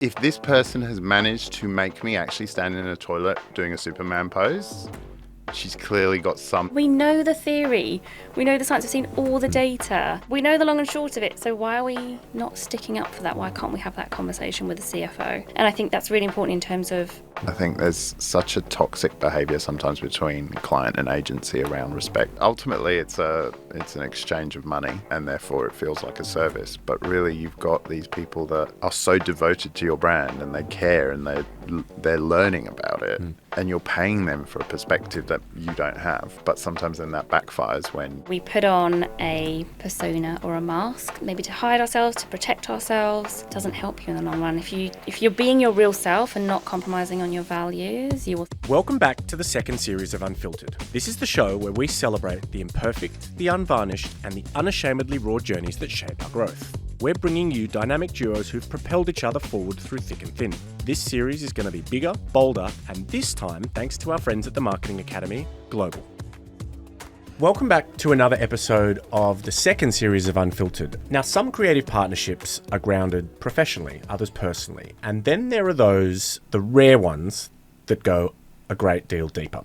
if this person has managed to make me actually stand in a toilet doing a Superman pose, she's clearly got some... We know the theory. We know the science. We've seen all the data. We know the long and short of it. So why are we not sticking up for that? Why can't we have that conversation with the CFO? And I think that's really important in terms of... I think there's such a toxic behaviour sometimes between client and agency around respect. Ultimately, it's an exchange of money, and therefore it feels like a service. But really, you've got these people that are so devoted to your brand, and they care, and they're learning about it, and you're paying them for a perspective that you don't have. But sometimes then that backfires when we put on a persona or a mask, maybe to hide ourselves, to protect ourselves. It doesn't help you in the long run. If you're being your real self and not compromising on your values, you will... Welcome back to the second series of Unfiltered. This is the show where we celebrate the imperfect, the unvarnished, and the unashamedly raw journeys that shape our growth. We're bringing you dynamic duos who've propelled each other forward through thick and thin. This series is going to be bigger, bolder, and this time, thanks to our friends at the Marketing Academy, global. Welcome back to another episode of the second series of Unfiltered. Now, some creative partnerships are grounded professionally, others personally, and then there are those, the rare ones, that go a great deal deeper.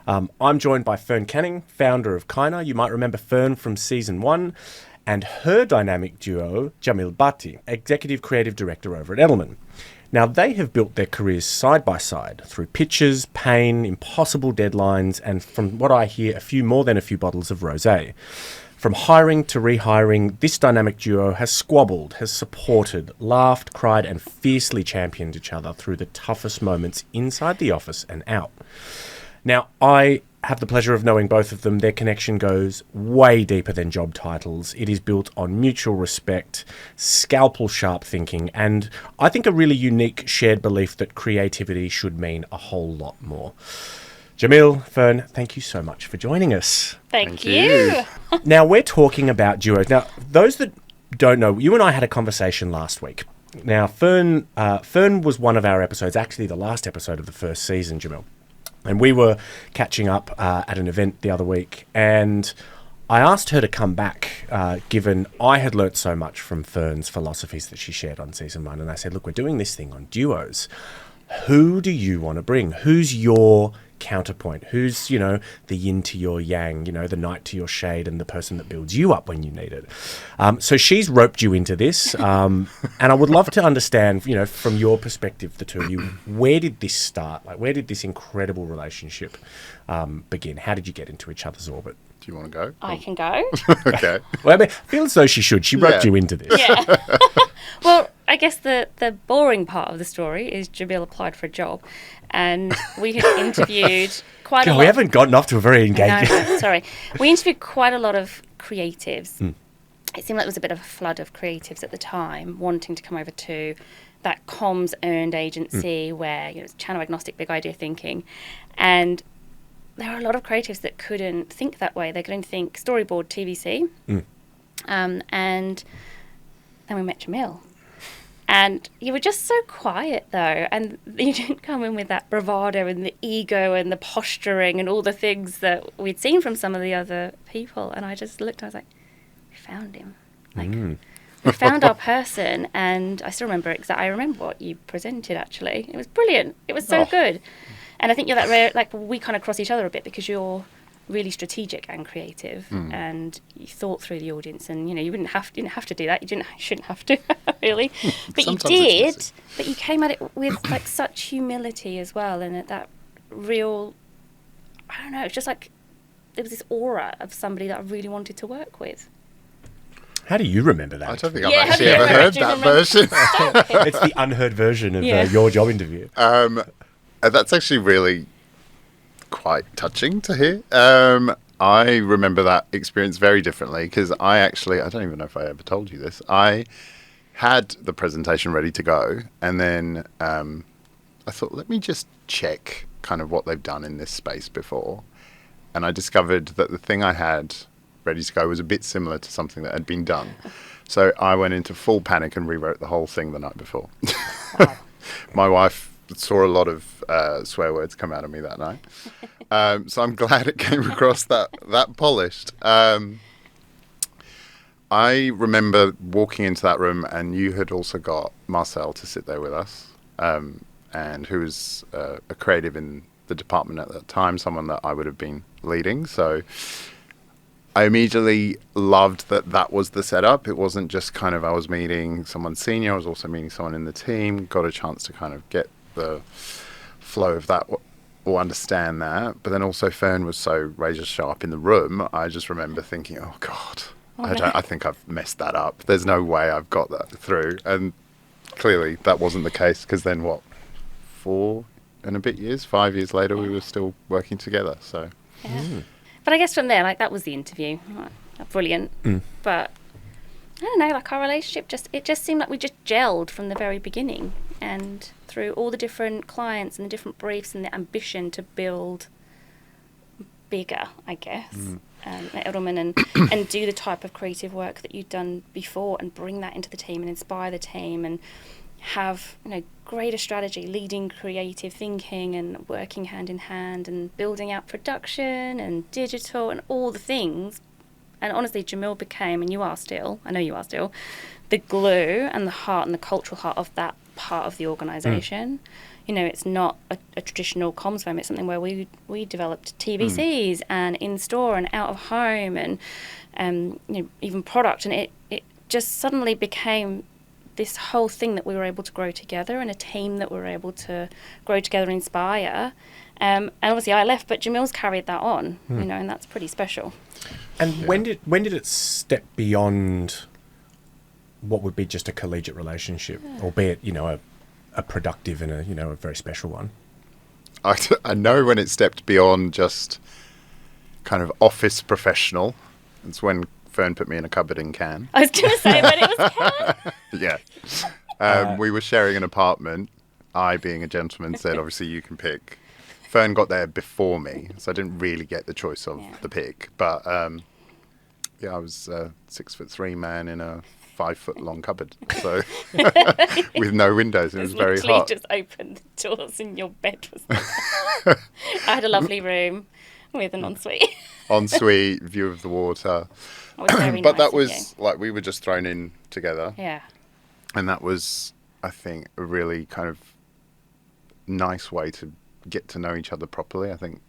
I'm joined by Fern Canning, founder of candour. You might remember Fern from season 1, and her dynamic duo, Jamil Bhatti, executive creative director over at Edelman. Now, they have built their careers side by side through pitches, pain, impossible deadlines, and from what I hear, more than a few bottles of rosé. From hiring to rehiring, this dynamic duo has squabbled, has supported, laughed, cried, and fiercely championed each other through the toughest moments inside the office and out. Now, I have the pleasure of knowing both of them. Their connection goes way deeper than job titles. It is built on mutual respect, scalpel sharp thinking, and I think a really unique shared belief that creativity should mean a whole lot more. Jamil, Fern, thank you so much for joining us. Thank you. Now, we're talking about duos. Now, those that don't know, you and I had a conversation last week. Now, Fern was one of our episodes, actually the last episode of the first season, Jamil. And we were catching up at an event the other week, and I asked her to come back, given I had learnt so much from Fern's philosophies that she shared on season 1. And I said, look, we're doing this thing on duos. Who do you want to bring? Who's your counterpoint? Who's, the yin to your yang, the night to your shade, and the person that builds you up when you need it? So she's roped you into this, and I would love to understand, from your perspective, the two of you, where did this start? Like, where did this incredible relationship begin? How did you get into each other's orbit? Do you want to go? I can go. Okay. Well, I feel as though she should. She roped you into this. Yeah. Well, I guess the boring part of the story is Jamil applied for a job, and we had interviewed quite a lot. We haven't gotten off to a very engaging... No, sorry. We interviewed quite a lot of creatives. It seemed like there was a bit of a flood of creatives at the time wanting to come over to that comms earned agency where it's channel agnostic, big idea thinking. And there are a lot of creatives that couldn't think that way. They couldn't think storyboard, TVC. And then we met Jamil. And you were just so quiet, though, and you didn't come in with that bravado and the ego and the posturing and all the things that we'd seen from some of the other people. And I just looked and I was like, we found him. We found our person, and I still remember I remember what you presented, actually. It was brilliant. It was so good. And I think you're that rare, we kind of cross each other a bit because you're really strategic and creative, and you thought through the audience, and you didn't have to do that. You shouldn't have to really, but you did. But you came at it with such humility as well, and that real, I don't know. It's just there was this aura of somebody that I really wanted to work with. How do you remember that? I don't think I've actually ever heard that version. It's the unheard version of your job interview. That's actually really quite touching to hear. I remember that experience very differently because I don't even know if I ever told you this. I had the presentation ready to go, and then I thought, let me just check kind of what they've done in this space before. And I discovered that the thing I had ready to go was a bit similar to something that had been done. So I went into full panic and rewrote the whole thing the night before. Wow. My wife saw a lot of swear words come out of me that night. So I'm glad it came across that polished. I remember walking into that room, and you had also got Marcel to sit there with us, and who was a creative in the department at that time, someone that I would have been leading. So I immediately loved that was the setup. It wasn't just kind of I was meeting someone senior, I was also meeting someone in the team, got a chance to kind of get the flow of that or understand that. But then also Fern was so razor sharp in the room, I just remember thinking, oh God, I think I've messed that up. There's no way I've got that through. And clearly that wasn't the case, because then 5 years later, we were still working together. So, But I guess from there, like, that was the interview. Brilliant. But I don't know, like, our relationship just seemed like we just gelled from the very beginning, and through all the different clients and the different briefs and the ambition to build bigger, I guess, at Edelman, and do the type of creative work that you'd done before, and bring that into the team and inspire the team, and have, greater strategy, leading creative thinking and working hand in hand and building out production and digital and all the things. And honestly, Jamil became, and you are still, I know you are still, the glue and the heart and the cultural heart of that part of the organisation. It's not a traditional comms firm. It's something where we developed TVCs and in-store and out-of-home and even product. And it just suddenly became this whole thing that we were able to grow together, and a team that we were able to grow together and inspire. And obviously I left, but Jamil's carried that on, and that's pretty special. And when did it step beyond what would be just a collegiate relationship, albeit, a productive and a very special one? I know when it stepped beyond just kind of office professional. It's when Fern put me in a cupboard in Cannes. I was going to say, but it was Cannes. Yeah. We were sharing an apartment. I, being a gentleman, said, obviously you can pick. Fern got there before me, so I didn't really get the choice of the pick. But I was a 6'3" man in a 5-foot long cupboard, so with no windows. It was very hot. Just opened the doors and your bed was there. I had a lovely room with an ensuite. Ensuite, view of the water. It was very But nice that was like we were just thrown in together. Yeah. And that was, I think, a really kind of nice way to get to know each other properly. I think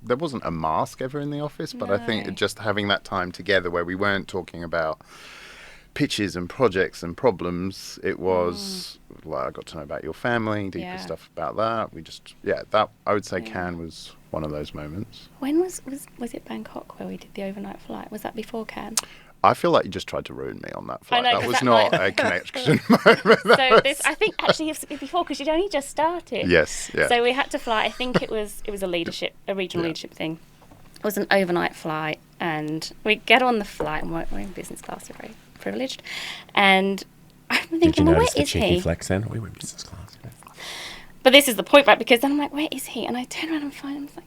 there wasn't a mask ever in the office, but I think just having that time together where we weren't talking about pitches and projects and problems, it was like I got to know about your family, deeper stuff about that. We just, that I would say Cannes was one of those moments. When was it Bangkok where we did the overnight flight? Was that before Cannes? I feel like you just tried to ruin me on that flight. I know, that was not a connection moment. So I think actually it was before, because you'd only just started. Yes, yeah. So we had to fly. I think it was a regional leadership thing. It was an overnight flight, and we get on the flight, and we're in business class, so very privileged. And I'm thinking, Did you where notice the is cheeky he? flex then? We were in business class. But this is the point, right? Because then I'm like, where is he? And I turn around and find him. I'm like,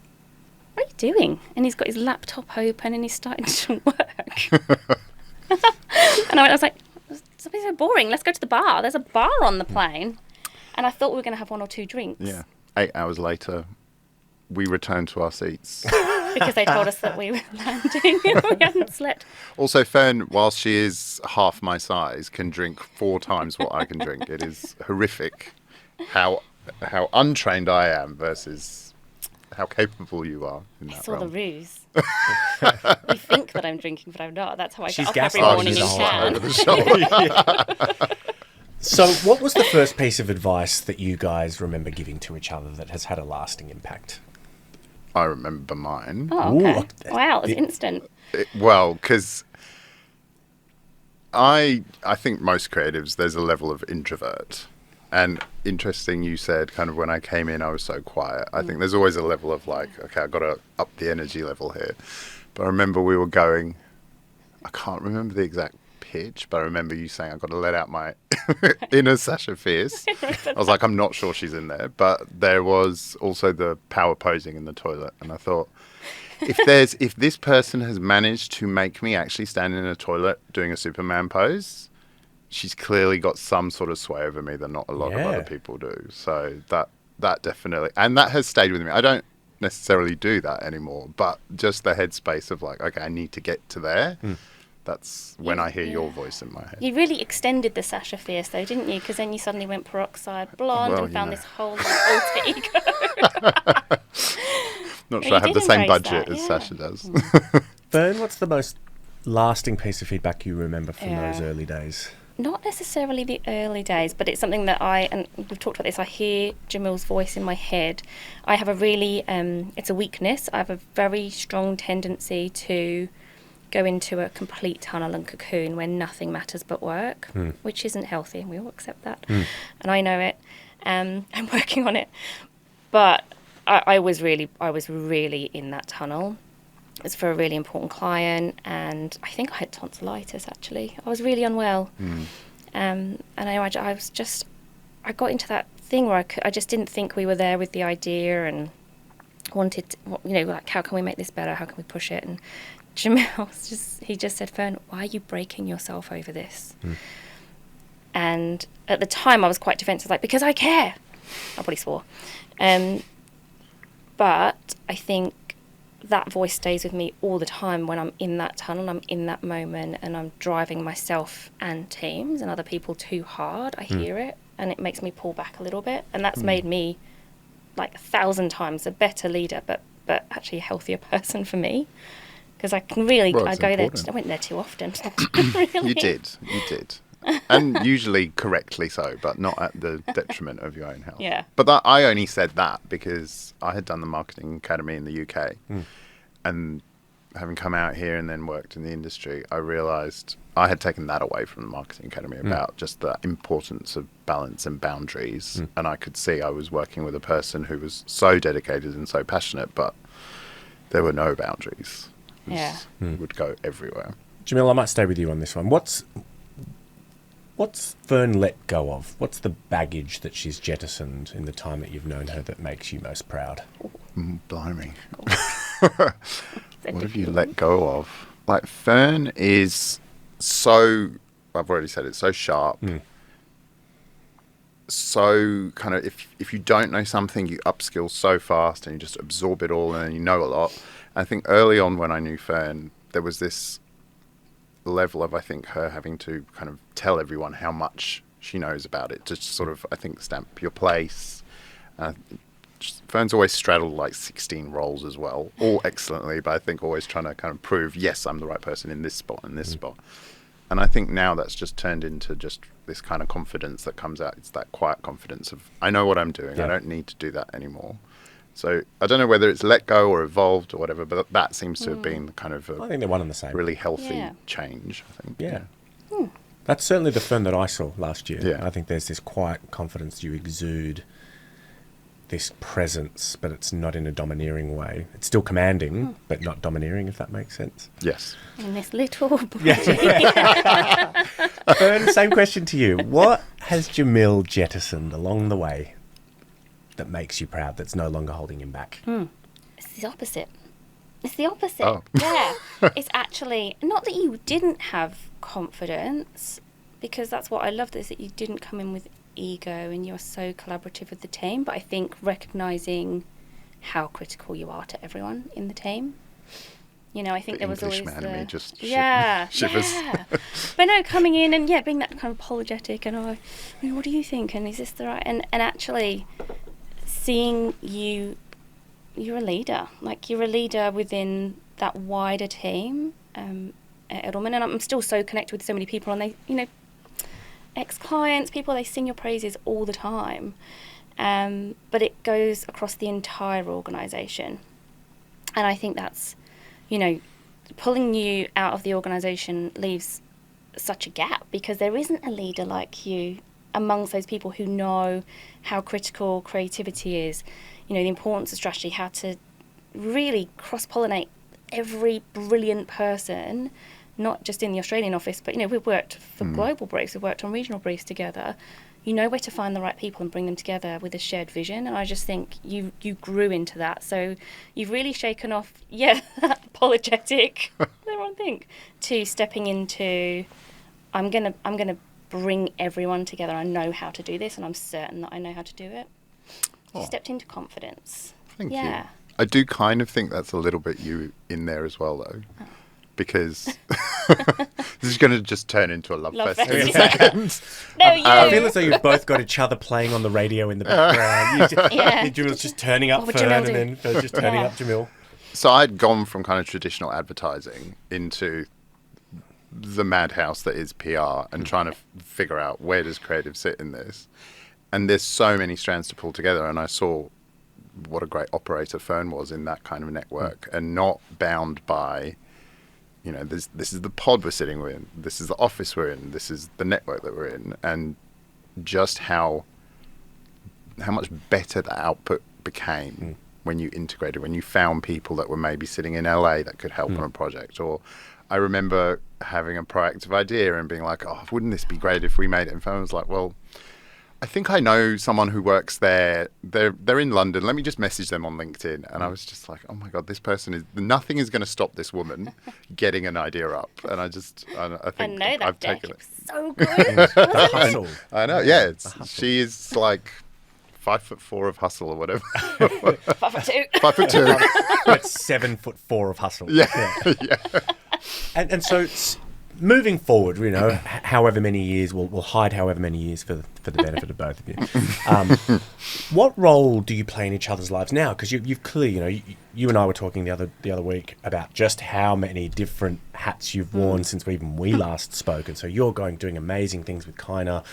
what are you doing? And he's got his laptop open and he's starting to work. And I was like, something's so boring. Let's go to the bar. There's a bar on the plane. And I thought we were going to have 1 or 2 drinks. Yeah. 8 hours later, we returned to our seats. Because they told us that we were landing and we hadn't slept. Also, Fern, whilst she is half my size, can drink 4 times what I can drink. It is horrific how untrained I am versus how capable you are in that I saw realm. the ruse. You think that I'm drinking, but I'm not. That's how I She's get up every gaslighting morning you in the whole time. Over Cannes. the shoulder. So what was the first piece of advice that you guys remember giving to each other that has had a lasting impact? I remember mine. Oh, okay. Ooh, Wow, it was instant. Well, because I think most creatives, there's a level of introvert. And interesting, you said kind of when I came in, I was so quiet. I think there's always a level of like, okay, I've got to up the energy level here. But I remember we were going, I can't remember the exact pitch, but I remember you saying I've got to let out my inner Sasha Fierce. I was like, I'm not sure she's in there. But there was also the power posing in the toilet. And I thought, if this person has managed to make me actually stand in a toilet doing a Superman pose, she's clearly got some sort of sway over me that not a lot of other people do. So that definitely, and that has stayed with me. I don't necessarily do that anymore, but just the headspace of like, okay, I need to get to there. That's when I hear your voice in my head. You really extended the Sasha Fierce, though, didn't you? Because then you suddenly went peroxide blonde and found this whole alter ego. Not sure I have the same budget as Sasha does. Fern, what's the most lasting piece of feedback you remember from those early days? Not necessarily the early days, but it's something that and we've talked about this, I hear Jamil's voice in my head. I have a really, it's a weakness. I have a very strong tendency to go into a complete tunnel and cocoon where nothing matters but work, which isn't healthy, and we all accept that. And I know it. I'm working on it. But I was really in that tunnel. It was for a really important client, and I think I had tonsillitis, actually. I was really unwell. And I got into that thing where I just didn't think we were there with the idea and wanted to, like, how can we make this better? How can we push it? And Jamil he just said, Fern, why are you breaking yourself over this? And at the time I was quite defensive, like, because I care. I probably swore. But I think that voice stays with me all the time when I'm in that tunnel, I'm in that moment, and I'm driving myself and teams and other people too hard. I hear it, and it makes me pull back a little bit. And that's made me like 1,000 times a better leader, but actually a healthier person for me. Because I can really, I go important. There. I went there too often. Really. You did. And usually correctly so, but not at the detriment of your own health. Yeah. But I only said that because I had done the marketing academy in the UK. And having come out here and then worked in the industry, I realised I had taken that away from the marketing academy about just the importance of balance and boundaries. And I could see I was working with a person who was so dedicated and so passionate, but there were no boundaries. It would go everywhere. Jamil, I might stay with you on this one. What's Fern let go of? What's the baggage that she's jettisoned in the time that you've known her that makes you most proud? Blimey. What have you let go of? Like, Fern is so, I've already said it, so sharp. So kind of, if you don't know something, you upskill so fast and you just absorb it all and then you know a lot. I think early on when I knew Fern, there was this level of, I think, her having to kind of tell everyone how much she knows about it, to sort of, I think, stamp your place. Fern's always straddled like 16 roles as well, all excellently, but I think always trying to kind of prove, yes, I'm the right person in this spot and this spot. And I think now that's just turned into just this kind of confidence that comes out. It's that quiet confidence of, I know what I'm doing. I don't need to do that anymore. So I don't know whether it's let go or evolved or whatever, but that seems to have been kind of I think they're one and the same. Really healthy change, I think. Yeah. That's certainly the Fern that I saw last year. Yeah. I think there's this quiet confidence you exude, this presence, but it's not in a domineering way. It's still commanding, but not domineering, if that makes sense. Yes. In this little body. Fern, same question to you. What has Jamil jettisoned along the way that makes you proud, that's no longer holding him back? It's the opposite. It's the opposite. Oh. Yeah. It's actually, not that you didn't have confidence, because that's what I loved, is that you didn't come in with ego and you're so collaborative with the team, but I think recognising how critical you are to everyone in the team. I think there was always English man in me just shivers. But no, coming in and being that kind of apologetic and what do you think? And is this the right? And actually seeing you're a leader. Like, you're a leader within that wider team at Edelman, and I'm still so connected with so many people, and they, ex-clients, people, they sing your praises all the time. But it goes across the entire organisation. And I think that's, pulling you out of the organisation leaves such a gap, because there isn't a leader like you amongst those people who know how critical creativity is, the importance of strategy, how to really cross-pollinate every brilliant person, not just in the Australian office, but, we've worked for global briefs, we've worked on regional briefs together. You know where to find the right people and bring them together with a shared vision. And I just think you grew into that. So you've really shaken off, apologetic, everyone think, to stepping into, I'm gonna bring everyone together. I know how to do this, and I'm certain that I know how to do it. You stepped into confidence. Thank you. I do kind of think that's a little bit you in there as well, though. Because This is going to just turn into a love fest in a yeah. second. No, you. I feel as though you've both got each other playing on the radio in the background. Jamil's just turning up What would Fern, Jamil and do? then Fern's just turning up Jamil. So I'd gone from kind of traditional advertising into the madhouse that is PR and trying to figure out where does creative sit in this. And there's so many strands to pull together. And I saw what a great operator Fern was in that kind of network and not bound by, you know, this is the pod we're sitting in, this is the office we're in, this is the network that we're in, and just how much better the output became when you integrated, when you found people that were maybe sitting in LA that could help on a project. Or I remember having a proactive idea and being like, oh, wouldn't this be great if we made it? And Fern was like, well, I think I know someone who works there. They're in London. Let me just message them on LinkedIn. And I was just like, oh my God, this person is, nothing is going to stop this woman getting an idea up. And I think I know that I've deck. taken It it. was so good. Wasn't it? Hustle. I know, yeah. She is like 5'4" of hustle or whatever. 5'2". 5'2". But 7'4" of hustle. Yeah. Yeah. And so moving forward, you know, however many years, we'll hide however many years for the benefit of both of you. What role do you play in each other's lives now? Because you've clearly, you know, you and I were talking the other week about just how many different hats you've worn since we last spoke. And so you're doing amazing things with Kina.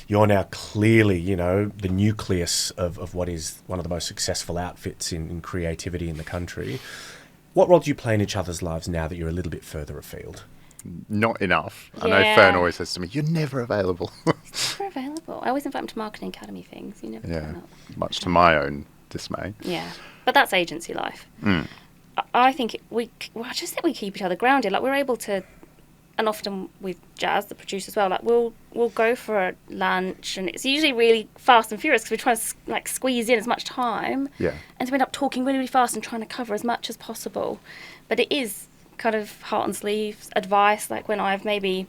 You're now clearly, you know, the nucleus of what is one of the most successful outfits in creativity in the country. What role do you play in each other's lives now that you're a little bit further afield? Not enough. I know Fern always says to me, you're never available. Never available. I always invite them to marketing academy things. You never turn up. Much to my own dismay. Yeah, but that's agency life. I think I just think we keep each other grounded. Like we're able to, and often with Jazz, the producer as well. Like we'll go for a lunch, and it's usually really fast and furious because we're trying to like squeeze in as much time. Yeah. And so we end up talking really, really fast and trying to cover as much as possible. But it is kind of heart on sleeves advice. Like when I've maybe,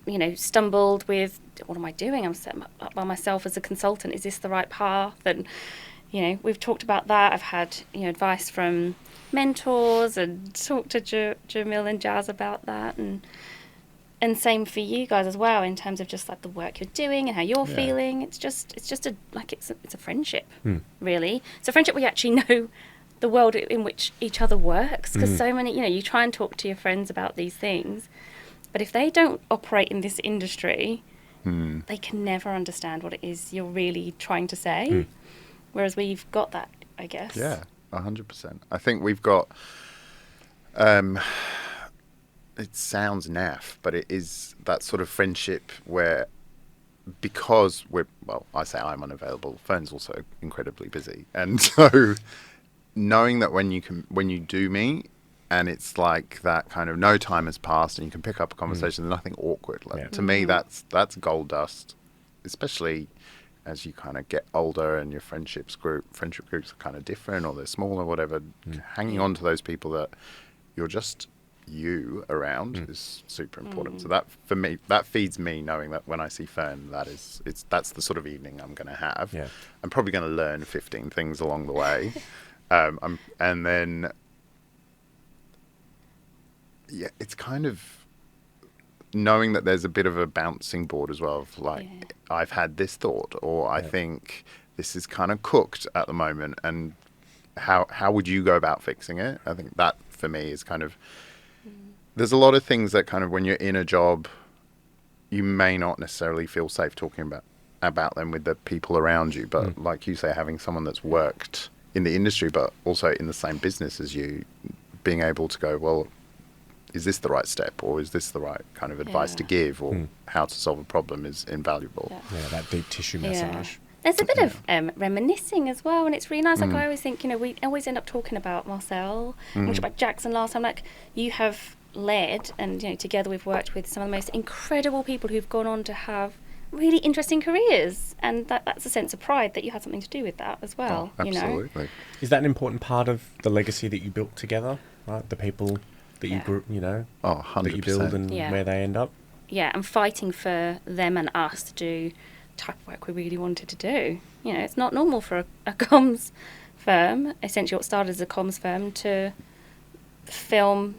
you know, stumbled with what am I doing? I'm set up by myself as a consultant. Is this the right path? And you know, we've talked about that. I've had, you know, advice from mentors and talked to Jamil and Jazz about that, and same for you guys as well in terms of just like the work you're doing and how you're feeling. It's just a friendship, really. It's a friendship where you actually know the world in which each other works, because so many, you know, you try and talk to your friends about these things, but if they don't operate in this industry, they can never understand what it is you're really trying to say. Whereas we've got that, I guess. Yeah, 100%. I think we've got, it sounds naff, but it is that sort of friendship where, because I say I'm unavailable, Fern's also incredibly busy. And so knowing that when you do meet, and it's like that kind of no time has passed and you can pick up a conversation, there's nothing awkward. Like, to me, that's gold dust, especially as you kind of get older and your friendship groups are kind of different or they're small or whatever. Hanging on to those people that you're just you around is super important. So that, for me, that feeds me knowing that when I see Fern, that's the sort of evening I'm going to have. Yeah. I'm probably going to learn 15 things along the way. And then, it's kind of knowing that there's a bit of a bouncing board as well of like, I've had this thought, or I think this is kind of cooked at the moment, and how would you go about fixing it? I think that for me is kind of, there's a lot of things that kind of when you're in a job, you may not necessarily feel safe talking about them with the people around you, but like you say, having someone that's worked in the industry but also in the same business as you, being able to go, well, is this the right step, or is this the right kind of advice to give, or how to solve a problem is invaluable. Yeah, that deep tissue massage. There's a bit of reminiscing as well, and it's really nice. Like I always think, you know, we always end up talking about Marcel, and about Jackson last time. Like you have led, and you know, together we've worked with some of the most incredible people who've gone on to have really interesting careers, and that's a sense of pride that you had something to do with that as well. Oh, absolutely. You know? Is that an important part of the legacy that you built together, right? The people that you grew, you know, 100%. that you build and where they end up. Yeah, and fighting for them and us to do the type of work we really wanted to do. You know, it's not normal for a comms firm, essentially what started as a comms firm, to film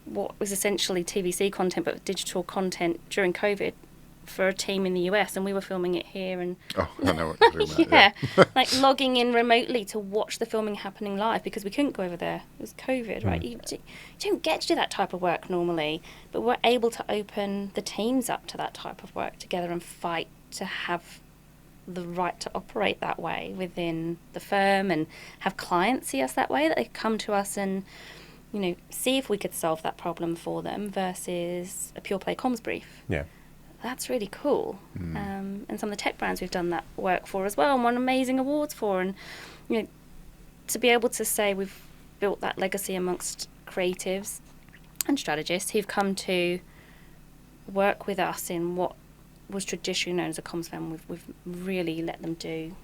what was essentially TVC content, but digital content during COVID for a team in the US, and we were filming it here. And Oh, I know what you're talking yeah, about. like logging in remotely to watch the filming happening live because we couldn't go over there. It was COVID, right? You don't get to do that type of work normally, but we're able to open the teams up to that type of work together and fight to have the right to operate that way within the firm and have clients see us that way, that they come to us and, you know, see if we could solve that problem for them versus a pure play comms brief. Yeah. That's really cool. And some of the tech brands we've done that work for as well and won amazing awards for. And, you know, to be able to say we've built that legacy amongst creatives and strategists who've come to work with us in what was traditionally known as a comms firm, we've really let them do.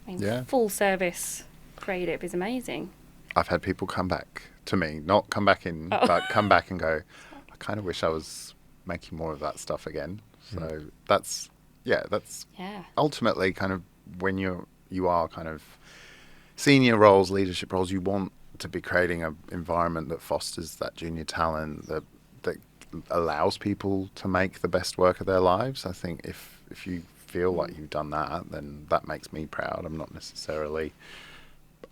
I mean, full service creative is amazing. I've had people come back to me, not come back in, but come back and go, I kind of wish I was making more of that stuff again. So that's ultimately kind of when you are kind of senior roles, leadership roles, you want to be creating an environment that fosters that junior talent, that allows people to make the best work of their lives. I think if you feel like you've done that, then that makes me proud. I'm not necessarily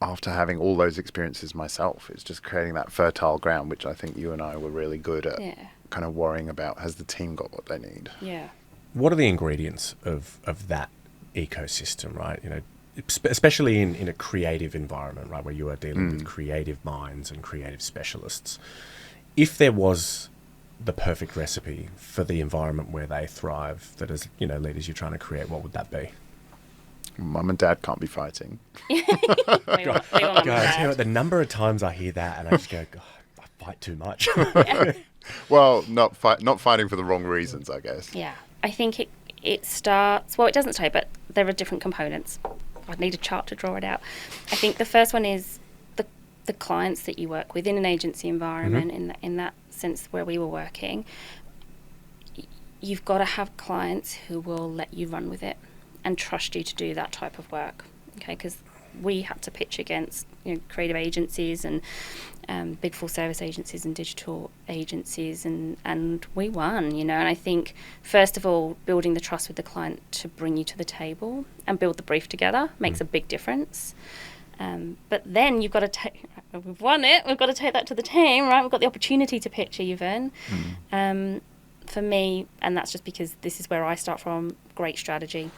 after having all those experiences myself. It's just creating that fertile ground, which I think you and I were really good at kind of worrying about. Has the team got what they need? Yeah. What are the ingredients of that ecosystem, right? You know, especially in a creative environment, right, where you are dealing with creative minds and creative specialists. If there was the perfect recipe for the environment where they thrive, that as, you know, leaders you're trying to create, what would that be? Mum and Dad can't be fighting. God, the number of times I hear that and I just go, God, I fight too much. Well, not fighting for the wrong reasons, I guess. Yeah. I think it starts, well, it doesn't start, but there are different components. I'd need a chart to draw it out. I think the first one is the clients that you work with in an agency environment, in that sense where we were working. You've got to have clients who will let you run with it and trust you to do that type of work, okay? Because we had to pitch against, you know, creative agencies and big full service agencies and digital agencies, and we won, you know. And I think first of all, building the trust with the client to bring you to the table and build the brief together makes a big difference. But then you've got to take, we've won it, we've got to take that to the team, right? We've got the opportunity to pitch even. For me, and that's just because this is where I start from, great strategy.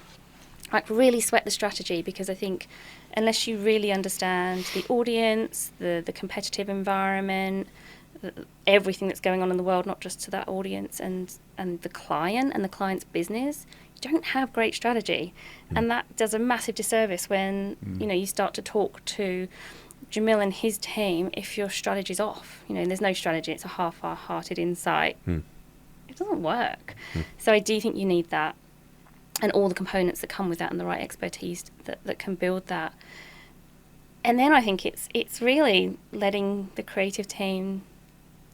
Like really sweat the strategy, because I think unless you really understand the audience, the competitive environment, everything that's going on in the world, not just to that audience and the client's business, you don't have great strategy. And that does a massive disservice when, you know, you start to talk to Jamil and his team if your strategy's off. You know, and there's no strategy, it's a half-hearted insight. It doesn't work. So I do think you need that, and all the components that come with that and the right expertise that can build that. And then I think it's really letting the creative team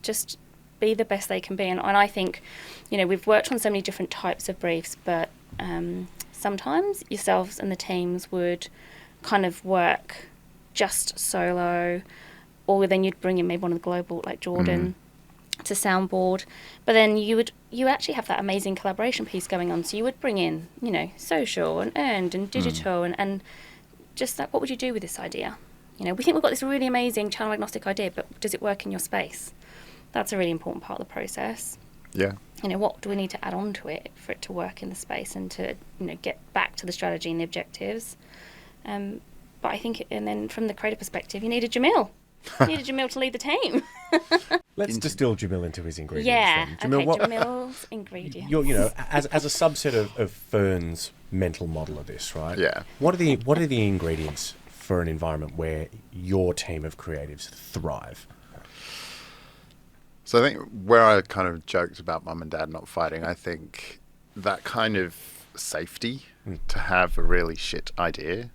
just be the best they can be. And I think, you know, we've worked on so many different types of briefs, but sometimes yourselves and the teams would kind of work just solo, or then you'd bring in maybe one of the global, like Jordan, to soundboard, but then you actually have that amazing collaboration piece going on. So you would bring in, you know, social and earned and digital and just like, what would you do with this idea? You know, we think we've got this really amazing channel agnostic idea, but does it work in your space? That's a really important part of the process. Yeah. You know, what do we need to add on to it for it to work in the space and to, you know, get back to the strategy and the objectives? But I think, and then from the creative perspective, you need a Jamil. You need a Jamil to lead the team. Let's distill Jamil into his ingredients. Yeah, then. Jamil, Jamil's ingredients. You know, as a subset of Fern's mental model of this, right? Yeah. What are the ingredients for an environment where your team of creatives thrive? So I think where I kind of joked about Mum and Dad not fighting, I think that kind of safety to have a really shit idea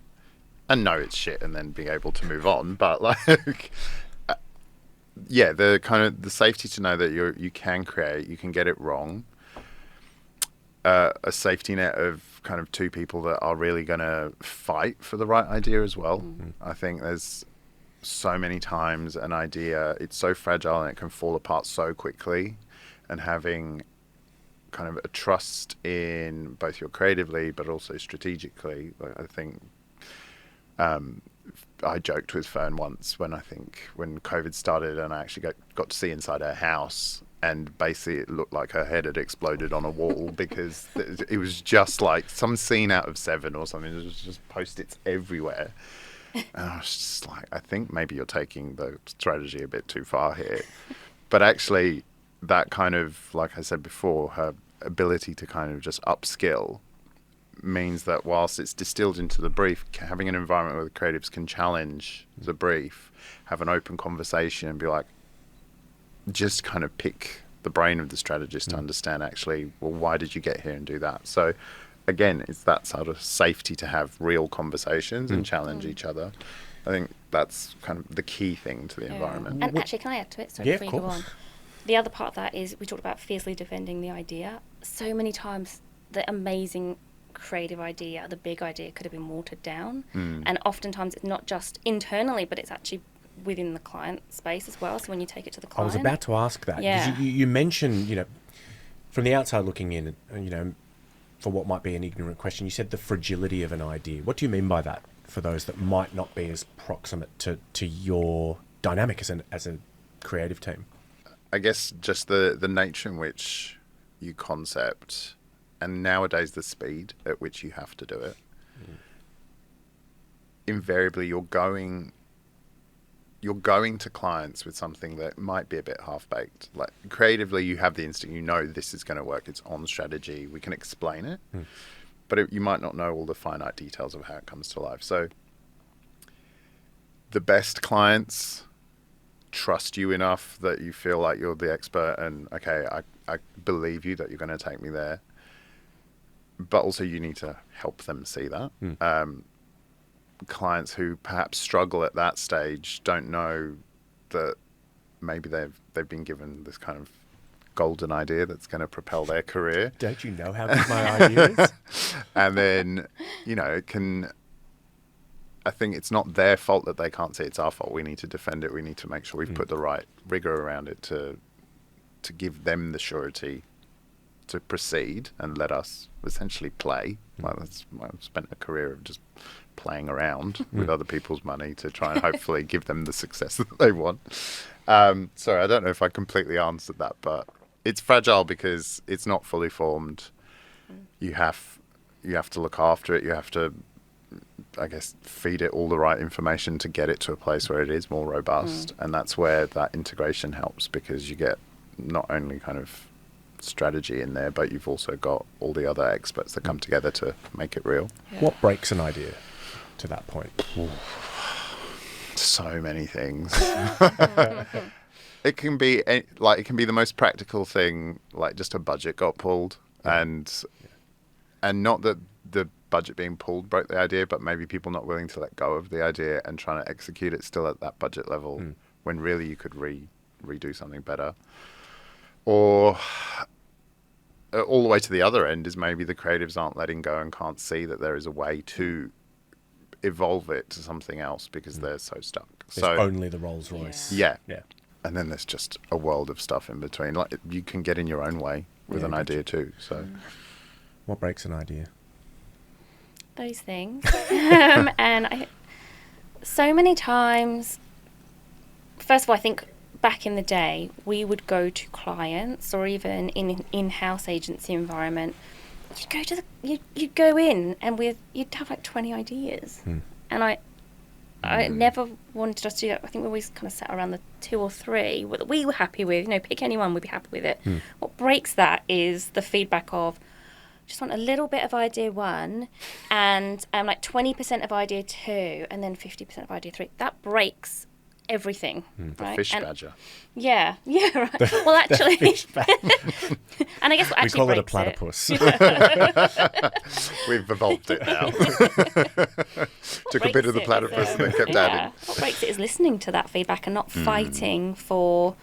and know it's shit and then be able to move on, but like the kind of the safety to know that you can create, you can get it wrong, a safety net of kind of two people that are really going to fight for the right idea as well. I think there's so many times an idea, it's so fragile and it can fall apart so quickly, and having kind of a trust in both your creatively but also strategically. Like, I think I joked with Fern once when COVID started and I actually got to see inside her house, and basically it looked like her head had exploded on a wall because it was just like some scene out of Seven or something. There was just Post-its everywhere. And I was just like, I think maybe you're taking the strategy a bit too far here. But actually, that kind of, like I said before, her ability to kind of just upskill means that whilst it's distilled into the brief, having an environment where the creatives can challenge the brief, have an open conversation and be like, just kind of pick the brain of the strategist to understand actually, well, why did you get here and do that? So again, it's that sort of safety to have real conversations and challenge each other. I think that's kind of the key thing to the environment. And actually, can I add to it? Sorry, before you go on. The other part of that is we talked about fiercely defending the idea. So many times the amazing creative idea, the big idea, could have been watered down. And oftentimes it's not just internally, but it's actually within the client space as well. So when you take it to the client. I was about to ask that. Yeah. You mentioned, from the outside looking in, for what might be an ignorant question, you said the fragility of an idea. What do you mean by that for those that might not be as proximate to your dynamic as a creative team? I guess just the nature in which you concept, and nowadays the speed at which you have to do it. Invariably, you're going to clients with something that might be a bit half-baked. Like creatively, you have the instinct, this is going to work, it's on strategy, we can explain it, but you might not know all the finite details of how it comes to life. So the best clients trust you enough that you feel like you're the expert and, okay, I believe you that you're going to take me there. But also you need to help them see that. Clients who perhaps struggle at that stage don't know that maybe they've been given this kind of golden idea that's going to propel their career. Don't you know how good my idea is? And then, it can... I think it's not their fault that they can't see, it's our fault. We need to defend it. We need to make sure we've put the right rigor around it to give them the surety to proceed and let us essentially play. I've spent a career of just playing around with other people's money to try and hopefully give them the success that they want. Sorry, I don't know if I completely answered that, but it's fragile because it's not fully formed. You have to look after it. You have to, I guess, feed it all the right information to get it to a place where it is more robust. And that's where that integration helps, because you get not only kind of strategy in there, but you've also got all the other experts that come together to make it real. Yeah. What breaks an idea to that point? So many things. It can be the most practical thing, like just a budget got pulled, and not that the budget being pulled broke the idea, but maybe people not willing to let go of the idea and trying to execute it still at that budget level when really you could redo something better. Or all the way to the other end is maybe the creatives aren't letting go and can't see that there is a way to evolve it to something else because they're so stuck. There's only the Rolls Royce. Yeah. And then there's just a world of stuff in between. Like you can get in your own way with an idea too. So, what breaks an idea? Those things. So many times, first of all, I think back in the day, we would go to clients or even in in-house agency environment. You'd go in and you'd have like 20 ideas, and I never wanted us to do that. I think we always kind of sat around the 2 or 3 that we were happy with. Pick anyone, we'd be happy with it. What breaks that is the feedback of just want a little bit of idea 1 and like 20% of idea 2 and then 50% of idea 3. That breaks everything. The fish badger. Yeah, right. Well, actually, and I guess what actually we call it a breaks platypus. We've evolved it now. Took a bit of the platypus and then kept adding. What breaks it is listening to that feedback and not fighting for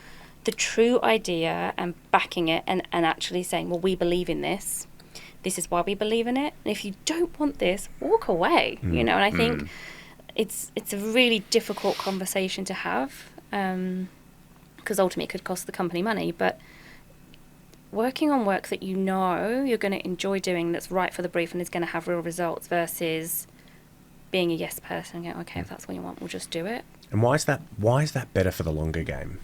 the true idea and backing it and actually saying, well, we believe in this. This is why we believe in it. And if you don't want this, walk away. And I think it's a really difficult conversation to have, because ultimately it could cost the company money. But working on work that you know you're going to enjoy doing, that's right for the brief and is going to have real results, versus being a yes person and going, okay, if that's what you want, we'll just do it. And why is that better for the longer game?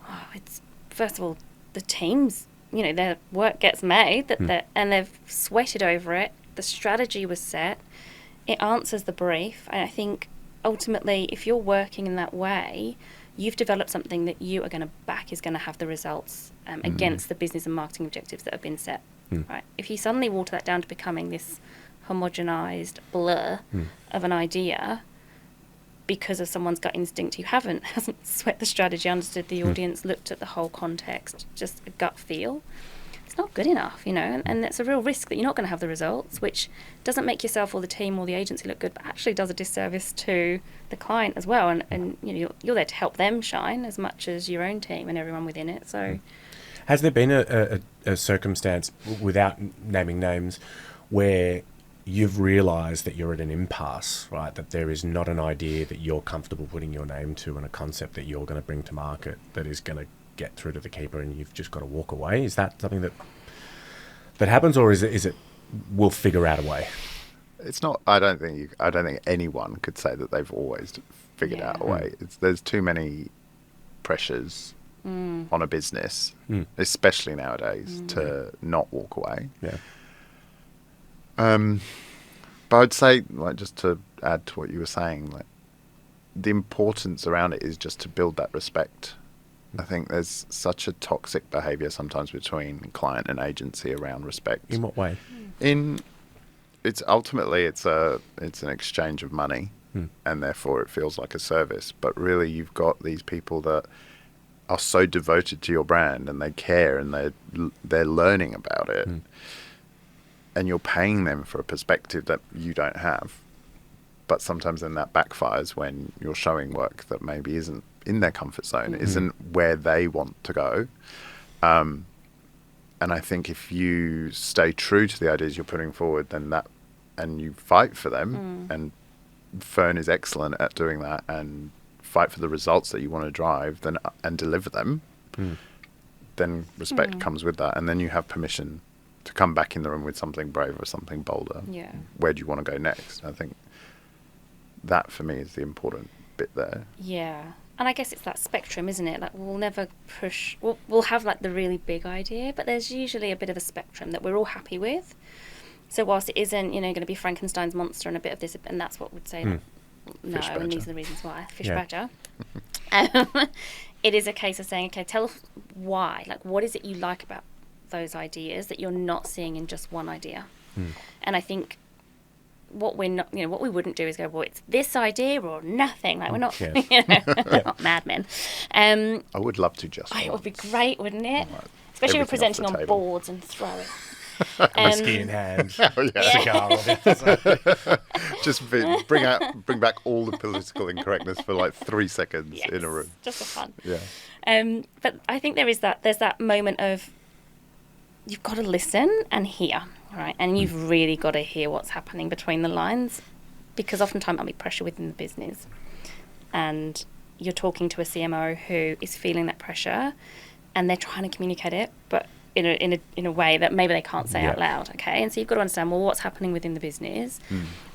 Oh, it's, first of all, the teams, their work gets made, and they've sweated over it. The strategy was set. It answers the brief. And I think ultimately, if you're working in that way, you've developed something that you are going to back is going to have the results against the business and marketing objectives that have been set. Right? If you suddenly water that down to becoming this homogenized blur of an idea because of someone's gut instinct who hasn't sweat the strategy, understood the audience, looked at the whole context, just a gut feel, it's not good enough, and it's a real risk that you're not going to have the results, which doesn't make yourself or the team or the agency look good, but actually does a disservice to the client as well. And you're there to help them shine as much as your own team and everyone within it. So, has there been a circumstance, without naming names, where you've realised that you're at an impasse, right? That there is not an idea that you're comfortable putting your name to, and a concept that you're going to bring to market that is going to get through to the keeper, and you've just got to walk away? Is that something that happens, or is it we'll figure out a way? It's not. I don't think anyone could say that they've always figured out a way. There's too many pressures on a business, especially nowadays, to not walk away. Yeah. But I'd say, just to add to what you were saying, the importance around it is just to build that respect. I think there's such a toxic behaviour sometimes between client and agency around respect. In what way? It's ultimately it's an exchange of money, and therefore it feels like a service. But really, you've got these people that are so devoted to your brand, and they care, and they're learning about it. And you're paying them for a perspective that you don't have. But sometimes then that backfires when you're showing work that maybe isn't in their comfort zone, isn't where they want to go. And I think if you stay true to the ideas you're putting forward, and you fight for them, and Fern is excellent at doing that, and fight for the results that you want to drive and deliver them, then respect comes with that. And then you have permission to come back in the room with something braver, something bolder. Yeah. Where do you want to go next? I think that for me is the important bit there. Yeah. And I guess it's that spectrum, isn't it? We'll never push, we'll have the really big idea, but there's usually a bit of a spectrum that we're all happy with. So whilst it isn't, going to be Frankenstein's monster and a bit of this, and that's what we'd say, no, and these are the reasons why, fish badger. It is a case of saying, okay, tell us why. What is it you like about those ideas that you're not seeing in just one idea? And I think what we're not, what we wouldn't do is go, well, it's this idea or nothing. We're not, we're not madmen. I would love to just. It would be great, wouldn't it? Especially if we're presenting on boards and throwing. Whiskey in hand, cigar. Just bring back all the political incorrectness for 3 seconds in a room. Just for fun. Yeah. But I think there's that moment of you've got to listen and hear, right? And you've really got to hear what's happening between the lines, because oftentimes there'll be pressure within the business, and you're talking to a CMO who is feeling that pressure, and they're trying to communicate it, but in a way that maybe they can't say out loud. Okay, and so you've got to understand, well, what's happening within the business,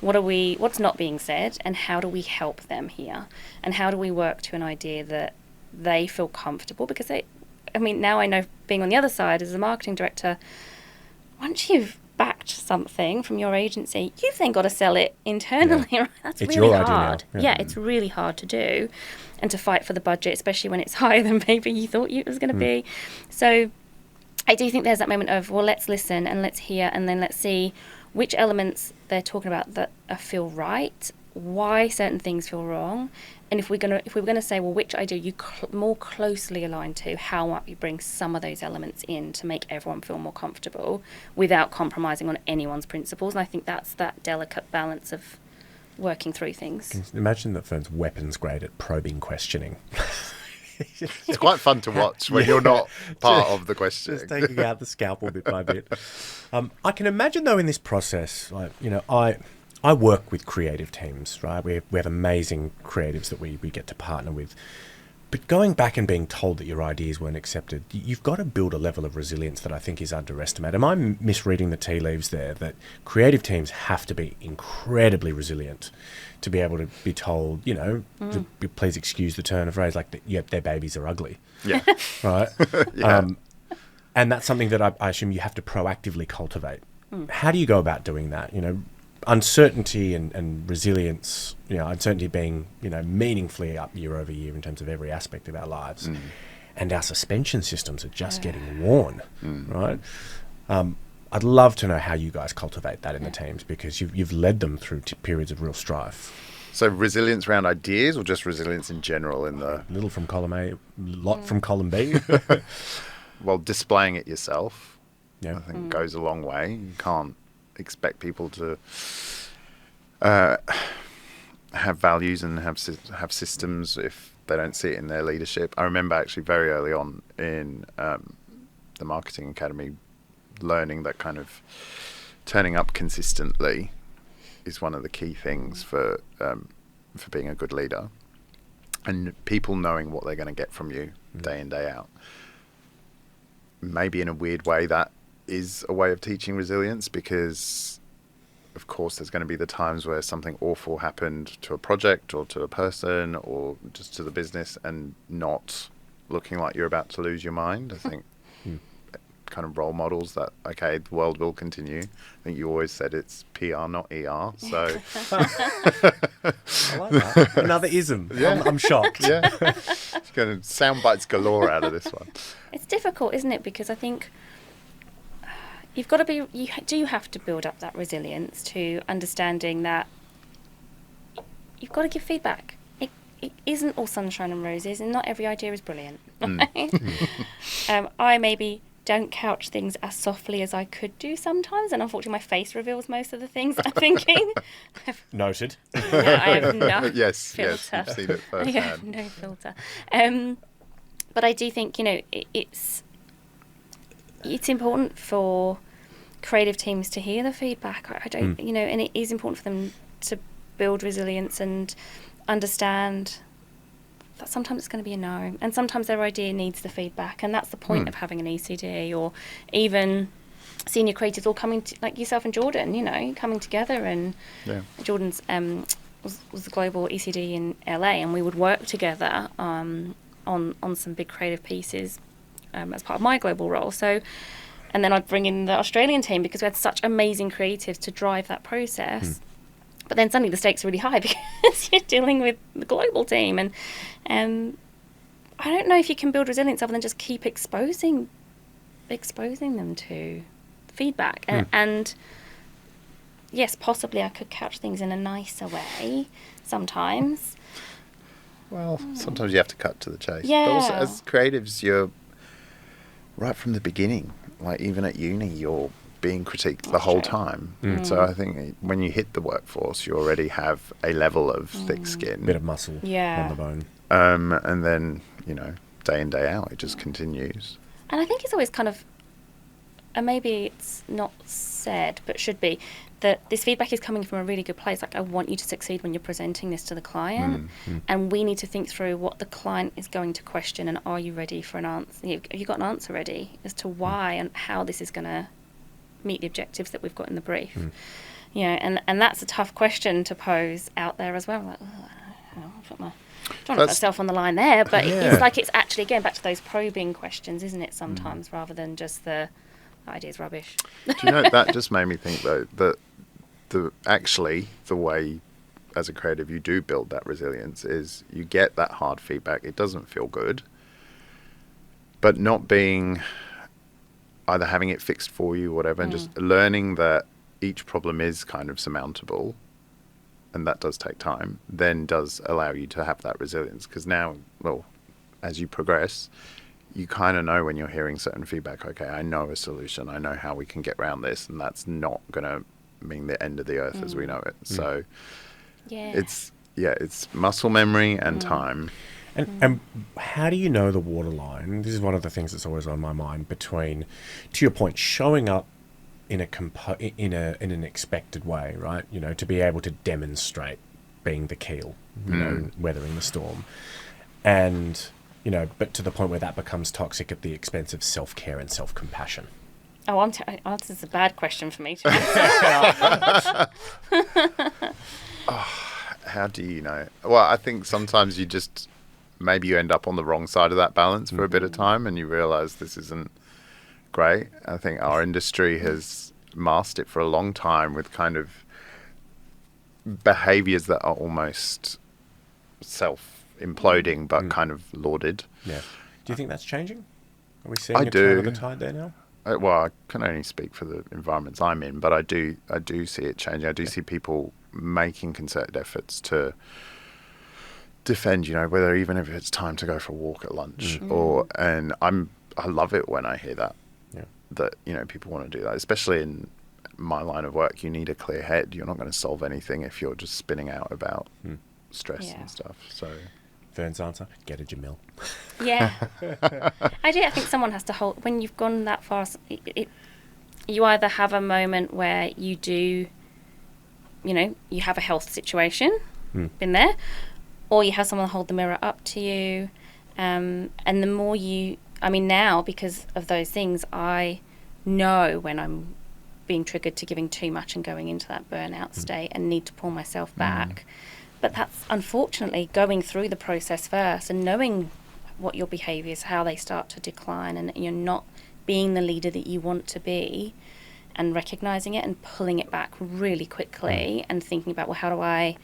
what's not being said, and how do we help them here, and how do we work to an idea that they feel comfortable, because now I know, being on the other side as a marketing director, once you've backed something from your agency, you've then got to sell it internally. Right? That's it's really your hard. Idea now. It's really hard to do, and to fight for the budget, especially when it's higher than maybe you thought it was going to be. So I do think there's that moment of, well, let's listen and let's hear, and then let's see which elements they're talking about that feel right, why certain things feel wrong, and if we were gonna say, well, which idea you more closely aligned to, how might we bring some of those elements in to make everyone feel more comfortable without compromising on anyone's principles. And I think that's that delicate balance of working through things. Imagine that Fern's weapons grade at probing questioning. It's quite fun to watch when you're not part of the questioning. Just taking out the scalpel bit by bit. I can imagine, though, in this process, I work with creative teams, right? We have amazing creatives that we get to partner with. But going back and being told that your ideas weren't accepted, you've got to build a level of resilience that I think is underestimated. Am I misreading the tea leaves there, that creative teams have to be incredibly resilient to be able to be told, please excuse the turn of phrase, like, yep, their babies are ugly. Yeah. Right? Yeah. And that's something that I assume you have to proactively cultivate. How do you go about doing that? Uncertainty and resilience, uncertainty being, meaningfully up year over year in terms of every aspect of our lives. And our suspension systems are just getting worn, right? I'd love to know how you guys cultivate that in the teams, because you've led them through periods of real strife. So resilience around ideas, or just resilience in general in the... Little from column A, lot from column B. Well, displaying it yourself, Yeah. I think goes a long way. You can't expect people to have values and have systems if they don't see it in their leadership. I remember actually very early on in the marketing academy learning that kind of turning up consistently is one of the key things for being a good leader, and people knowing what they're going to get from you day in, day out. Maybe in a weird way that is a way of teaching resilience, because of course there's going to be the times where something awful happened to a project or to a person or just to the business, and not looking like you're about to lose your mind. I think kind of role models that, okay, the world will continue. I think you always said it's PR, not ER. So I like that. Another ism. Yeah. I'm shocked. yeah, it's going to sound bites galore out of this one. It's difficult, isn't it? Because I think you've got to be, you have to build up that resilience to understanding that you've got to give feedback. It isn't all sunshine and roses, and not every idea is brilliant. Right? I maybe don't couch things as softly as I could do sometimes, and unfortunately my face reveals most of the things I'm thinking. Noted. I have no Yes, filter. you've seen it I have firsthand. no filter. But I do think, it's important for creative teams to hear the feedback. I don't, and it is important for them to build resilience and understand that sometimes it's going to be a no, and sometimes their idea needs the feedback, and that's the point of having an ECD, or even senior creatives all coming to, like yourself and Jordan, coming together. And Jordan's was the global ECD in LA, and we would work together on some big creative pieces as part of my global role. So, and then I'd bring in the Australian team because we had such amazing creatives to drive that process. But then suddenly the stakes are really high because you're dealing with the global team. And I don't know if you can build resilience other than just keep exposing them to feedback. And yes, possibly I could couch things in a nicer way sometimes. Well, sometimes you have to cut to the chase. Yeah. But also, as creatives, you're right from the beginning. Like, even at uni, you're being critiqued the whole time. So I think when you hit the workforce, you already have a level of thick skin. Bit of muscle on the bone. And then, day in, day out, it just continues. And I think it's always kind of, and maybe it's not said, but should be, that this feedback is coming from a really good place. Like, I want you to succeed when you're presenting this to the client. And we need to think through what the client is going to question, and are you ready for an answer? Have you got an answer ready as to why and how this is going to meet the objectives that we've got in the brief? And that's a tough question to pose out there as well. Like, I'll put myself on the line there, but it's like, it's actually, again, back to those probing questions, isn't it, sometimes, rather than just the idea's rubbish. Do you know, that just made me think, though, that the way as a creative you do build that resilience is you get that hard feedback. It doesn't feel good, but not being either having it fixed for you or whatever, and just learning that each problem is kind of surmountable, and that does take time, then does allow you to have that resilience. Because now, well, as you progress, you kind of know when you're hearing certain feedback, okay, I know a solution, I know how we can get around this, and that's not going to mean the end of the earth as we know it. So it's muscle memory and time. And how do you know the waterline? This is one of the things that's always on my mind between, to your point, showing up in an expected way, right? You know, to be able to demonstrate being the keel, you know, weathering the storm, and you know, but to the point where that becomes toxic at the expense of self-care and self-compassion. Oh, this is a bad question for me to How do you know? Well, I think sometimes maybe you end up on the wrong side of that balance for a bit of time, and you realise this isn't great. I think our industry has masked it for a long time with kind of behaviours that are almost self-imploding, but kind of lauded. Yeah. Do you think that's changing? Are we seeing a do. turn of the tide there now? Well, I can only speak for the environments I'm in, but I do see it changing. I do see people making concerted efforts to defend, you know, whether even if it's time to go for a walk at lunch and I love it when I hear that. Yeah. That, you know, people want to do that, especially in my line of work. You need a clear head. You're not going to solve anything if you're just spinning out about stress and stuff. So Fern's answer, get a Jamil. Yeah. I think someone has to hold, when you've gone that far, you either have a moment where you do, you know, you have a health situation, been there, or you have someone hold the mirror up to you. And the more now, because of those things, I know when I'm being triggered to giving too much and going into that burnout state and need to pull myself back. But that's unfortunately going through the process first and knowing what your behaviours, how they start to decline, and you're not being the leader that you want to be, and recognising it and pulling it back really quickly and thinking about, well, how do I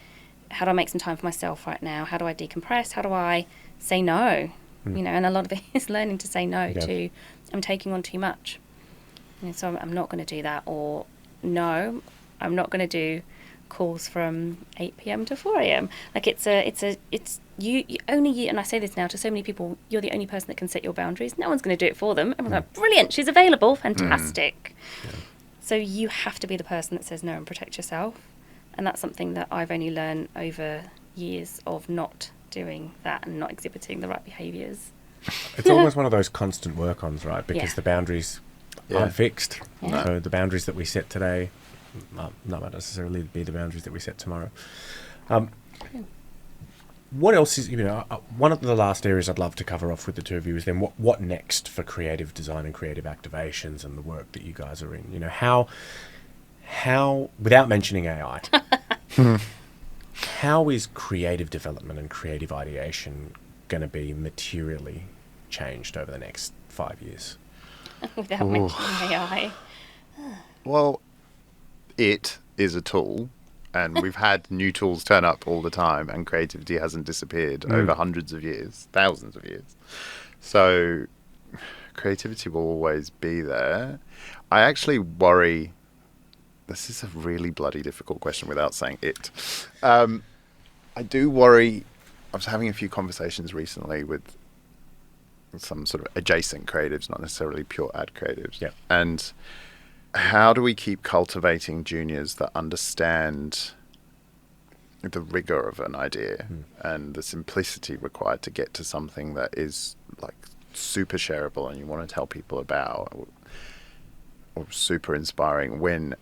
make some time for myself right now? How do I decompress? How do I say no? You know, and a lot of it is learning to say no to, I'm taking on too much. You know, so I'm not going to do that, or no, I'm not going to do calls from 8 p.m. to 4 a.m. Like it's you only you, and I say this now to so many people, you're the only person that can set your boundaries. No one's going to do it for them. Everyone's like, brilliant, she's available, fantastic. So you have to be the person that says no and protect yourself. And that's something that I've only learned over years of not doing that and not exhibiting the right behaviours. It's almost one of those constant work-ons, right? Because the boundaries aren't fixed. Yeah. So the boundaries that we set today not necessarily be the boundaries that we set tomorrow. What else is, you know, one of the last areas I'd love to cover off with the two of you is then what next for creative design and creative activations and the work that you guys are in. You know, how without mentioning AI, how is creative development and creative ideation going to be materially changed over the next 5 years? Without mentioning AI. Well, it is a tool, and we've had new tools turn up all the time, and creativity hasn't disappeared over hundreds of years, thousands of years. So creativity will always be there. I actually worry, this is a really bloody difficult question without saying it. I do worry, I was having a few conversations recently with some sort of adjacent creatives, not necessarily pure ad creatives. Yeah. And how do we keep cultivating juniors that understand the rigor of an idea and the simplicity required to get to something that is like super shareable and you want to tell people about, or super inspiring, when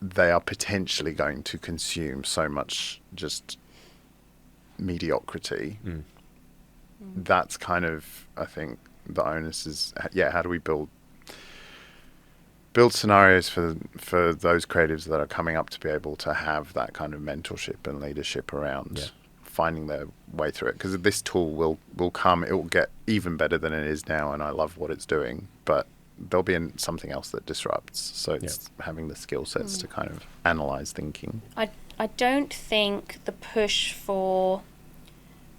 they are potentially going to consume so much just mediocrity? That's kind of, I think, the onus is, how do we build scenarios for those creatives that are coming up to be able to have that kind of mentorship and leadership around finding their way through it? Because this tool will come, it will get even better than it is now, and I love what it's doing, but there'll be something else that disrupts. So it's having the skill sets to kind of analyze thinking. I don't think the push for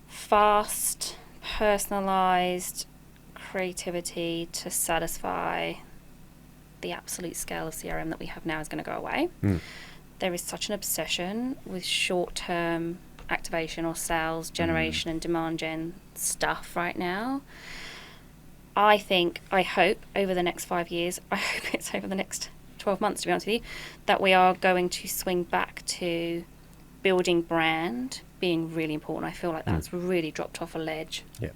fast, personalised creativity to satisfy the absolute scale of CRM that we have now is going to go away. There is such an obsession with short-term activation or sales generation and demand gen stuff right now. I hope over the next 5 years, I hope it's over the next 12 months, to be honest with you, that we are going to swing back to building brand being really important. I feel like that's really dropped off a ledge. Yeah.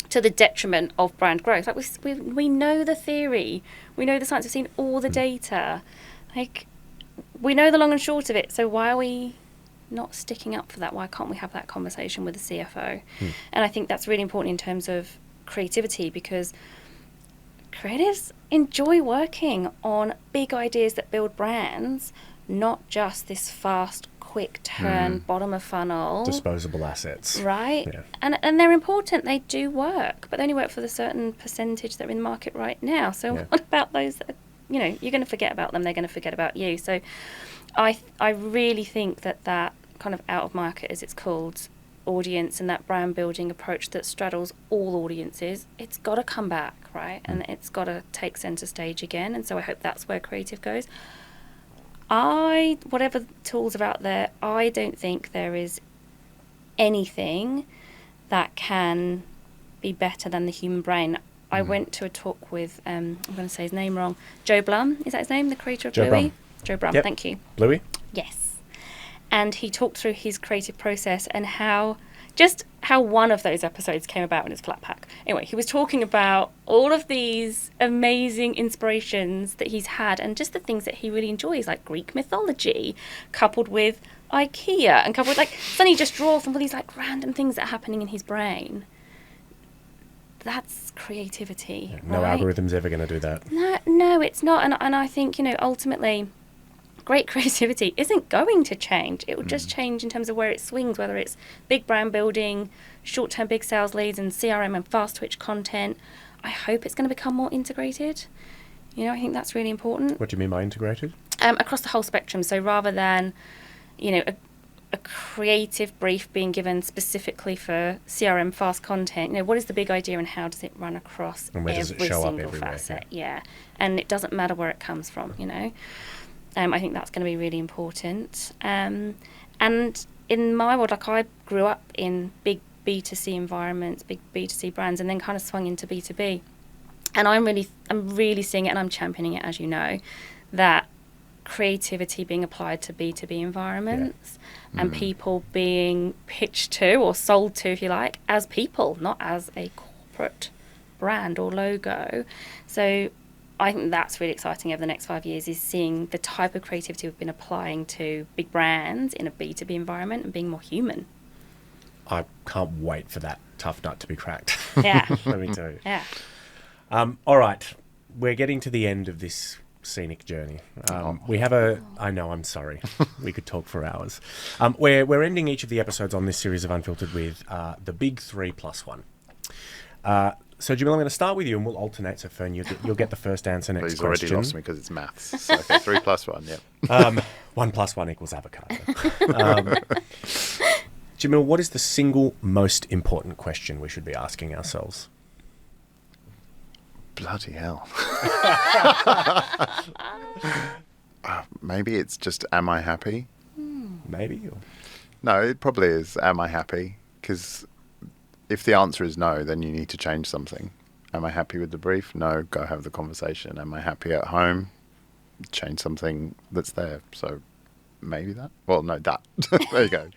To the detriment of brand growth. Like we know the theory, we know the science, we've seen all the data, Like, we know the long and short of it, so why are we not sticking up for that? Why can't we have that conversation with the CFO? And I think that's really important in terms of creativity, because creatives enjoy working on big ideas that build brands, not just this fast, quick turn, bottom of funnel. Disposable assets. Right? Yeah. And they're important. They do work, but they only work for the certain percentage that are in the market right now. So what about those that, you're going to forget about them, they're going to forget about you. So I really think that kind of out of market, as it's called, audience and that brand building approach that straddles all audiences, it's got to come back, right? And it's got to take centre stage again. And so I hope that's where creative goes. Whatever tools are out there, I don't think there is anything that can be better than the human brain. I went to a talk with, I'm going to say his name wrong, Joe Blum, is that his name? The creator of Joe Bluey? Blum. Joe Blum, Yep. thank you. Bluey? Yes. And he talked through his creative process and how one of those episodes came about in his flat pack. Anyway, he was talking about all of these amazing inspirations that he's had and just the things that he really enjoys, like Greek mythology, coupled with IKEA, and coupled with, suddenly just draw from all these, random things that are happening in his brain. That's creativity. No right? algorithm's ever going to do that. No, it's not. And I think, ultimately, great creativity isn't going to change. It will just change in terms of where it swings, whether it's big brand building, short-term big sales leads and CRM and fast twitch content. I hope it's going to become more integrated. I think that's really important. What do you mean by integrated? Across the whole spectrum. So rather than, a creative brief being given specifically for CRM fast content, what is the big idea and how does it run across And where does it show up everywhere? facet? Yeah. And it doesn't matter where it comes from, I think that's going to be really important. And in my world, I grew up in big B2C environments, big B2C brands, and then kind of swung into B2B. And I'm really seeing it, and I'm championing it, as you know, that creativity being applied to B2B environments and people being pitched to or sold to, if you like, as people, not as a corporate brand or logo. So I think that's really exciting over the next 5 years, is seeing the type of creativity we've been applying to big brands in a B2B environment and being more human. I can't wait for that tough nut to be cracked. Yeah. Let me tell you. Yeah. All right. We're getting to the end of this scenic journey. We have I know, I'm sorry. We could talk for hours. We're ending each of the episodes on this series of Unfiltered with the big 3+1. So, Jamil, I'm going to start with you and we'll alternate. So, Fern, you'll get the first answer next He's question. already lost me because it's maths. So, okay, 3+1, yeah. 1 + 1 = avocado. Jamil, what is the single most important question we should be asking ourselves? Bloody hell. Maybe it's just, am I happy? Maybe. Or... No, it probably is, am I happy? Because if the answer is no, then you need to change something. Am I happy with the brief? No, go have the conversation. Am I happy at home? Change something that's there. So maybe that. Well, no, that. There you go.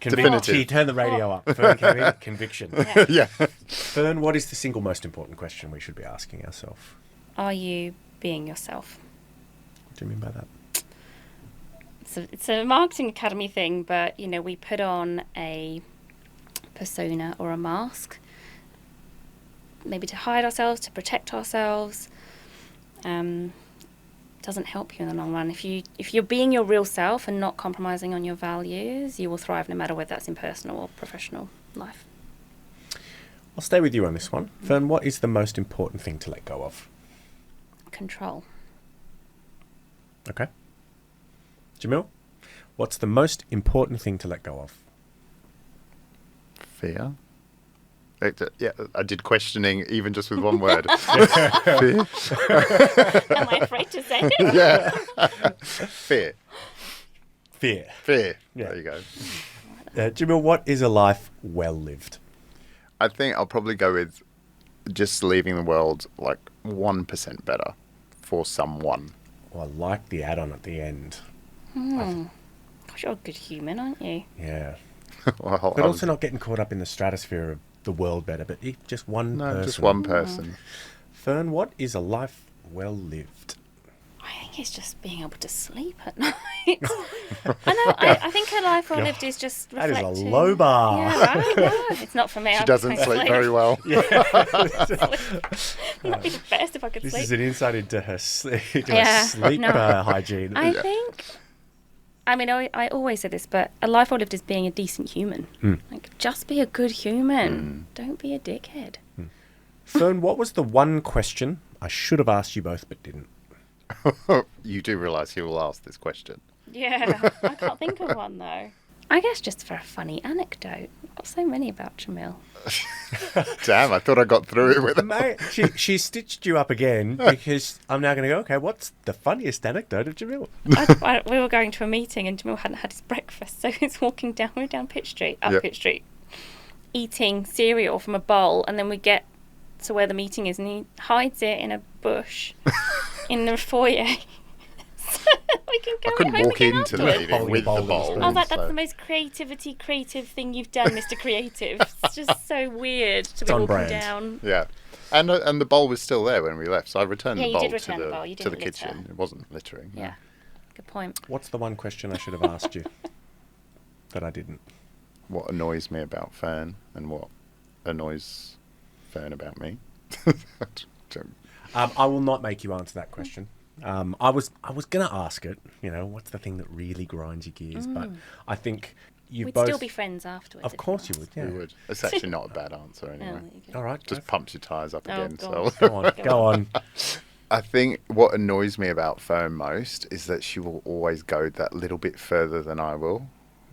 Definitive. Gee, turn the radio up. Fern came in. Conviction. Yeah. Fern, what is the single most important question we should be asking ourselves? Are you being yourself? What do you mean by that? It's a marketing academy thing, but, we put on a persona or a mask, maybe to hide ourselves, to protect ourselves. Doesn't help you in the long run. If you're being your real self and not compromising on your values, you will thrive no matter whether that's in personal or professional life. I'll stay with you on this one. Fern, what is the most important thing to let go of? Control. Okay. Jamil, what's the most important thing to let go of? Fear. Yeah, I did questioning even just with one word. Fear. Am I afraid to say it? Yeah. Fear. Fear. Fear. Yeah. There you go. Jamil, what is a life well lived? I think I'll probably go with just leaving the world 1% better for someone. Well, I like the add-on at the end. Gosh, you're a good human, aren't you? Yeah. Well, But also not getting caught up in the stratosphere of the world better, but just one person. just one person. Fern, what is a life well lived? I think think it's just being able to sleep at night. I think a life well lived is just That reflecting. is a low bar. Yeah, right? No, it's not for me. She doesn't sleep very well. It might be the best if I could This sleep. is an insight into her sleep, Yeah, sleep no. hygiene. I think, I mean, I always say this, but a life well lived is being a decent human. Like, just be a good human. Don't be a dickhead. Fern, what was the one question I should have asked you both but didn't? You do realise he will ask this question. Yeah, I can't think of one though. I guess just for a funny anecdote. I've got so many about Jamil. Damn, I thought I got through it with it. Mate, she stitched you up again because I'm now going to go, okay, what's the funniest anecdote of Jamil? We were going to a meeting and Jamil hadn't had his breakfast, so he's walking down. We were down Pitt Street, Pitt Street, eating cereal from a bowl, and then we get to where the meeting is, and he hides it in a bush in the foyer. So we can go I couldn't home walk again into the afterwards. meeting with the Holy bowl. spoon. I was like, that's so- the most creative thing you've done, Mr. Creative. It's just so weird to be on walking brand. down. Yeah. And the bowl was still there when we left, so I returned Yeah, the you bowl, did return to the bowl. You to the didn't litter. kitchen. It wasn't littering. no. Yeah, good point. What's the one question I should have asked you that I didn't? What annoys me about Fern and what annoys Fern about me? Don't- I will not make you answer that question. I was going to ask it, what's the thing that really grinds your gears? But I think you We'd both... still be friends afterwards. Of if course you asked. would, yeah. We would. It's actually not a bad answer Oh, anyway. there you go. All right, Just go pumps your tyres up Oh, again. God. So Go on, go on. I think what annoys me about Fern most is that she will always go that little bit further than I will.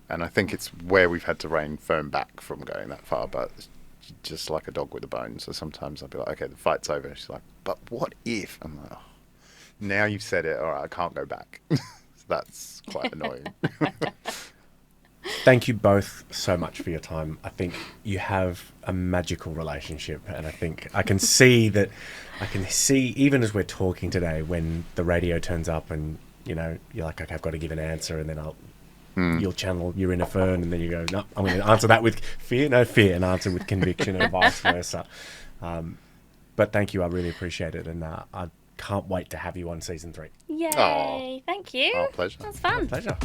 And I think it's where we've had to rein Fern back from going that far, but she's just like a dog with a bone. So sometimes I'll be like, okay, the fight's over. And she's like, but what if? I'm like, oh, now you've said it, all right, I can't go back. So that's quite annoying. Thank you both so much for your time. I think you have a magical relationship, and I think I can see even as we're talking today, when the radio turns up and you're like, okay, I've got to give an answer, and then you'll channel your inner Fern, and then you go, no, I'm going to answer that with no fear, and answer with conviction, and vice versa. But thank you, I really appreciate it, and I can't wait to have you on season 3. Yay! Aw. Thank you. Our pleasure. That was fun. Pleasure.